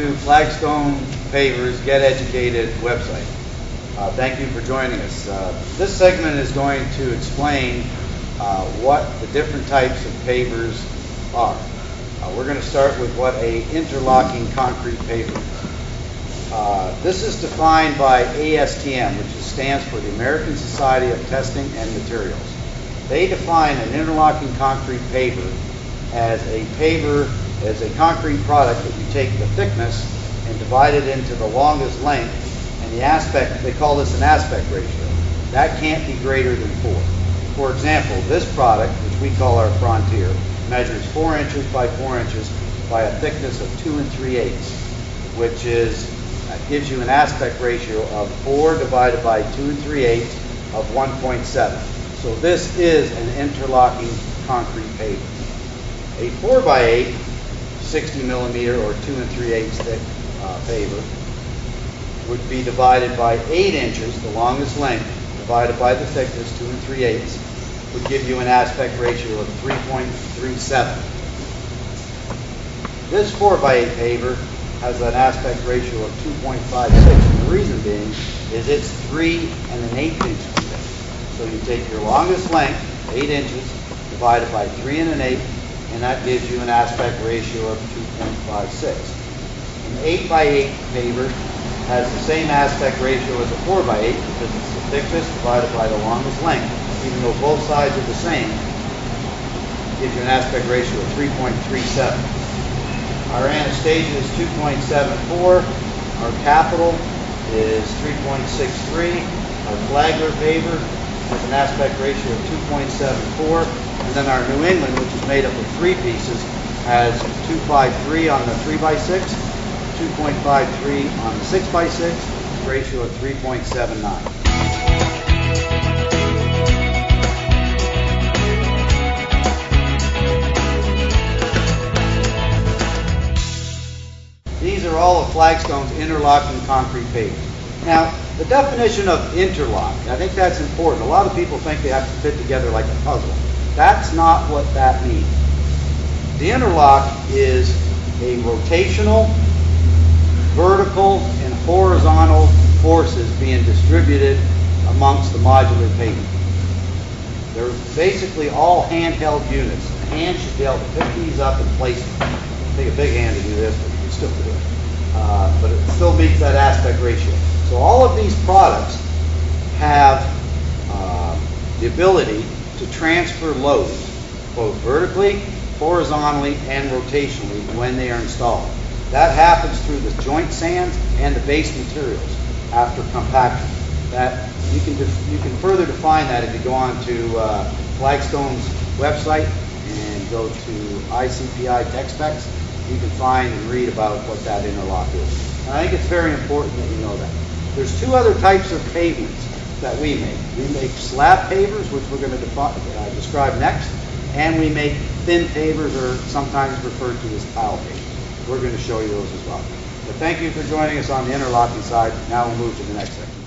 to Flagstone Pavers Get Educated website. Thank you for joining us. This segment is going to explain what the different types of pavers are. We're going to start with what an interlocking concrete paver is. This is defined by ASTM, which stands for the American Society of Testing and Materials. They define an interlocking concrete paver as a concrete product that you take the thickness and divide it into the longest length, and the aspect, they call this an aspect ratio. That can't be greater than 4. For example, this product, which we call our Frontier, measures 4 inches by 4 inches by a thickness of 2 3/8, which gives you an aspect ratio of 4 divided by 2 3/8 of 1.7. So this is an interlocking concrete paver. A 4x8, 60 millimeter or 2 3/8 thick paver would be divided by 8 inches, the longest length, divided by the thickness, 2 3/8, would give you an aspect ratio of 3.37. This 4x8 paver has an aspect ratio of 2.56, and the reason being is it's 3 1/8 inches thick. So you take your longest length, 8 inches, divided by 3 1/8, and that gives you an aspect ratio of 2.56. An 8x8 paver has the same aspect ratio as a 4x8 because it's the thickness divided by the longest length. Even though both sides are the same, it gives you an aspect ratio of 3.37. Our Anastasia is 2.74. Our Capital is 3.63. Our Flagler paver has an aspect ratio of 2.74. And then our New England, which is made up of 3 pieces, has 2.53 on the 3x6, 2.53 on the 6x6, ratio of 3.79. These are all of Flagstone's interlocking concrete pavers. Now, the definition of interlock, I think that's important. A lot of people think they have to fit together like a puzzle. That's not what that means. The interlock is a rotational, vertical, and horizontal forces being distributed amongst the modular pavement. They're basically all handheld units. A hand should be able to pick these up and place them. Take a big hand to do this, but you can still do it. But it still meets that aspect ratio. So all of these products have the ability to transfer loads, both vertically, horizontally, and rotationally when they are installed. That happens through the joint sands and the base materials after compaction. That you can further define that if you go on to Flagstone's website and go to ICPI Tech Specs. You can find and read about what that interlock is. And I think it's very important that you know that. There's 2 other types of pavements that we make. We make slab pavers, which we're going to describe next, and we make thin pavers, or sometimes referred to as tile pavers. We're going to show you those as well. But thank you for joining us on the interlocking side. Now we'll move to the next section.